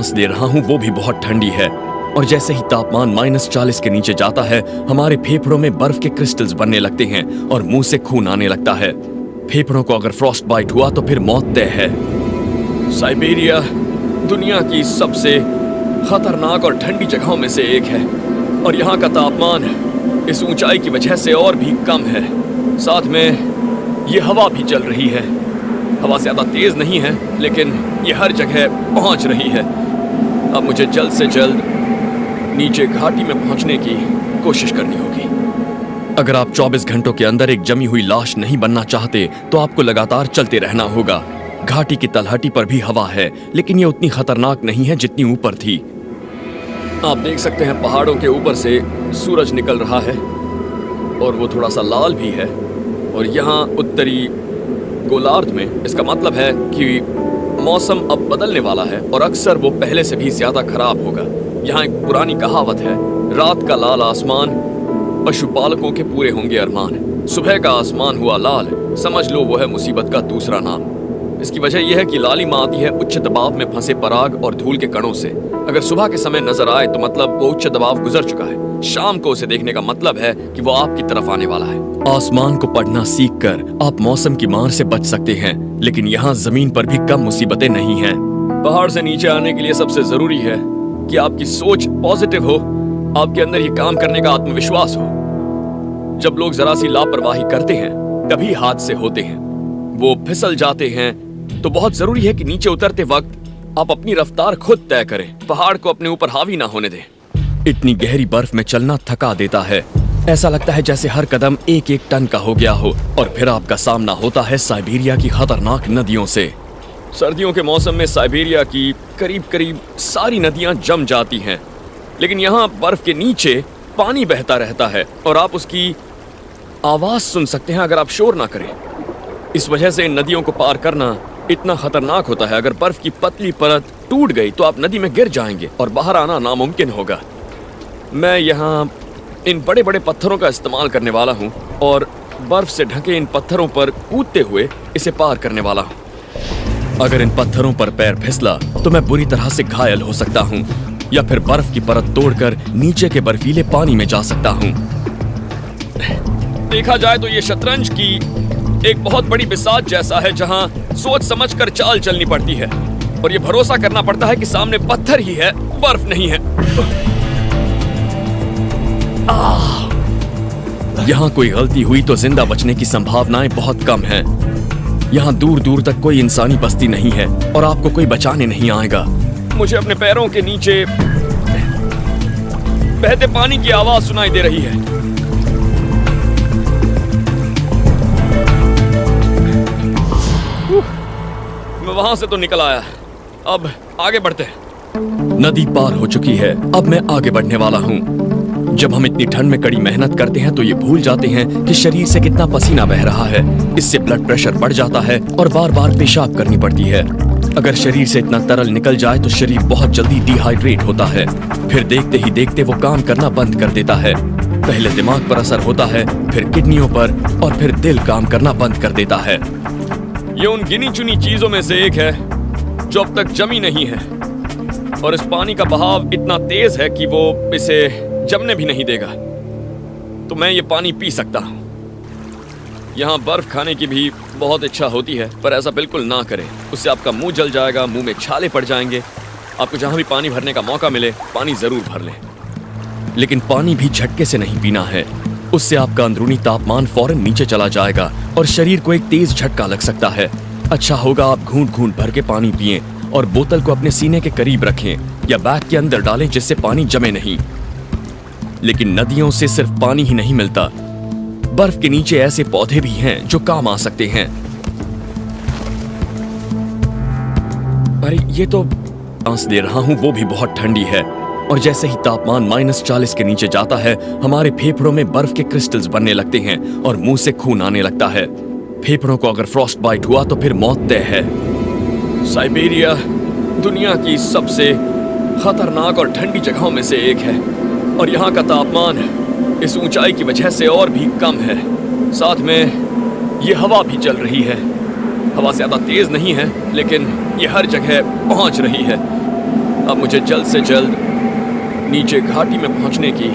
सांस ले रहा हूँ वो भी बहुत ठंडी है। और जैसे ही तापमान -40 के नीचे जाता है, हमारे फेफड़ों में बर्फ के क्रिस्टल्स बनने लगते हैं और मुंह से खून आने लगता है। फेफड़ों को अगर फ्रॉस्ट बाइट हुआ तो फिर मौत तय है। साइबेरिया दुनिया की सबसे खतरनाक और ठंडी जगहों में से एक है, और यहाँ का तापमान इस ऊंचाई की वजह से और भी कम है। साथ में ये हवा भी चल रही है। हवा ज्यादा तेज नहीं है, लेकिन ये हर जगह पहुंच रही है। अब मुझे जल्द से जल्द नीचे घाटी में पहुंचने की कोशिश करनी होगी। अगर आप 24 घंटों के अंदर एक जमी हुई लाश नहीं बनना चाहते तो आपको लगातार चलते रहना होगा। घाटी की तलहटी पर भी हवा है, लेकिन ये उतनी खतरनाक नहीं है जितनी ऊपर थी। आप देख सकते हैं पहाड़ों के ऊपर से सूरज निकल रहा है और वो थोड़ा सा लाल भी है। और यहाँ उत्तरी गोलार्ध में इसका मतलब है कि मौसम अब बदलने वाला है और अक्सर वो पहले से भी ज्यादा खराब होगा। यहाँ एक पुरानी कहावत है, रात का लाल आसमान पशुपालकों के पूरे होंगे अरमान। सुबह का आसमान हुआ लाल, समझ लो वो है मुसीबत का दूसरा नाम। इसकी वजह यह है कि लालिमा आती है उच्च दबाव में फंसे पराग और धूल के कणों से। अगर सुबह के समय नजर आए तो मतलब वो उच्च दबाव गुजर चुका है। शाम को उसे देखने का मतलब है कि वो आपकी तरफ आने वाला है। आसमान को पढ़ना सीखकर आप मौसम की मार से बच सकते हैं, लेकिन यहाँ जमीन पर भी कम मुसीबतें नहीं हैं। पहाड़ से नीचे आने के लिए सबसे जरूरी है कि आपकी सोच पॉजिटिव हो, आपके अंदर ये काम करने का आत्मविश्वास हो। जब लोग जरा सी लापरवाही करते हैं तभी हादसे होते हैं, वो फिसल जाते हैं। तो बहुत जरूरी है कि नीचे उतरते वक्त आप अपनी रफ्तार खुद तय करें, पहाड़ को अपने ऊपर हावी ना होने दें। इतनी गहरी बर्फ में चलना थका देता है। ऐसा लगता है जैसे हर कदम एक एक टन का हो गया हो। और फिर आपका सामना होता है साइबेरिया की खतरनाक नदियों से। सर्दियों के मौसम में साइबेरिया की करीब करीब सारी नदियां जम जाती हैं, लेकिन यहाँ बर्फ के नीचे पानी बहता रहता है और आप उसकी आवाज सुन सकते हैं अगर आप शोर ना करें। इस वजह से इन नदियों को पार करना इतना खतरनाक होता है। अगर बर्फ की पतली परत टूट गई तो आप नदी में गिर जाएंगे और बाहर आना नामुमकिन होगा। मैं यहाँ इन बड़े बड़े पत्थरों का इस्तेमाल करने वाला हूँ और बर्फ से ढके इन पत्थरों पर कूदते हुए इसे पार करने वाला हूँ। अगर इन पत्थरों पर पैर फिसला तो मैं बुरी तरह से घायल हो सकता हूँ, या फिर बर्फ की परत तोड़कर नीचे के बर्फीले पानी में जा सकता हूँ। देखा जाए तो ये शतरंज की एक बहुत बड़ी बिसात जैसा है, जहाँ सोच समझकर चाल चलनी पड़ती है और ये भरोसा करना पड़ता है कि सामने पत्थर ही है, बर्फ नहीं है। यहाँ कोई गलती हुई तो जिंदा बचने की संभावनाएं बहुत कम हैं। यहाँ दूर दूर तक कोई इंसानी बस्ती नहीं है और आपको कोई बचाने नहीं आएगा। मुझे अपने पैरों के नीचे बहते पानी की आवाज सुनाई दे रही है। मैं वहां से तो निकल आया, अब आगे बढ़ते हैं। नदी पार हो चुकी है, अब मैं आगे बढ़ने वाला हूँ। जब हम इतनी ठंड में कड़ी मेहनत करते हैं तो ये भूल जाते हैं कि शरीर से कितना पसीना बह रहा है। इससे ब्लड प्रेशर बढ़ जाता है और बार बार पेशाब करनी पड़ती है। अगर शरीर से इतना तरल निकल जाए तो शरीर बहुत जल्दी डिहाइड्रेट होता है। फिर देखते ही देखते वो काम करना बंद कर देता है। पहले दिमाग पर असर होता है, फिर किडनियों पर, और फिर दिल काम करना बंद कर देता है। ये उन गिनी चुनी चीजों में से एक है जो अब तक जमी नहीं है, और इस पानी का बहाव इतना तेज है कि वो इसे जमने भी नहीं देगा। तो मैं ये पानी पी सकता हूँ। यहाँ बर्फ खाने की भी बहुत इच्छा होती है, पर ऐसा बिल्कुल ना करें, उससे आपका मुंह जल जाएगा, मुंह में छाले पड़ जाएंगे। आपको जहाँ भी पानी भरने का मौका मिले पानी जरूर भर लें, लेकिन पानी भी झटके से नहीं पीना है। उससे आपका अंदरूनी तापमान फौरन नीचे चला जाएगा और शरीर को एक तेज झटका लग सकता है। अच्छा होगा आप घूंट घूंट भर के पानी पिएं और बोतल को अपने सीने के करीब रखें या बैग के अंदर डालें, जिससे पानी जमे नहीं। लेकिन नदियों से सिर्फ पानी ही नहीं मिलता, बर्फ के नीचे ऐसे पौधे भी हैं जो काम आ सकते हैं। अरे ये तो सांस ले रहा हूं वो भी बहुत ठंडी है। और जैसे ही तापमान -40 के नीचे जाता है, हमारे फेफड़ों में बर्फ के क्रिस्टल्स बनने लगते हैं और मुंह से खून आने लगता है। फेफड़ों को अगर फ्रॉस्ट बाइट हुआ तो फिर मौत तय है। साइबेरिया दुनिया की सबसे खतरनाक और ठंडी जगहों में से एक है, और यहाँ का तापमान इस ऊंचाई की वजह से और भी कम है। साथ में ये हवा भी चल रही है। हवा ज्यादा तेज नहीं है, लेकिन ये हर जगह पहुंच रही है। अब मुझे जल्द से जल्द नीचे घाटी में पहुंचने की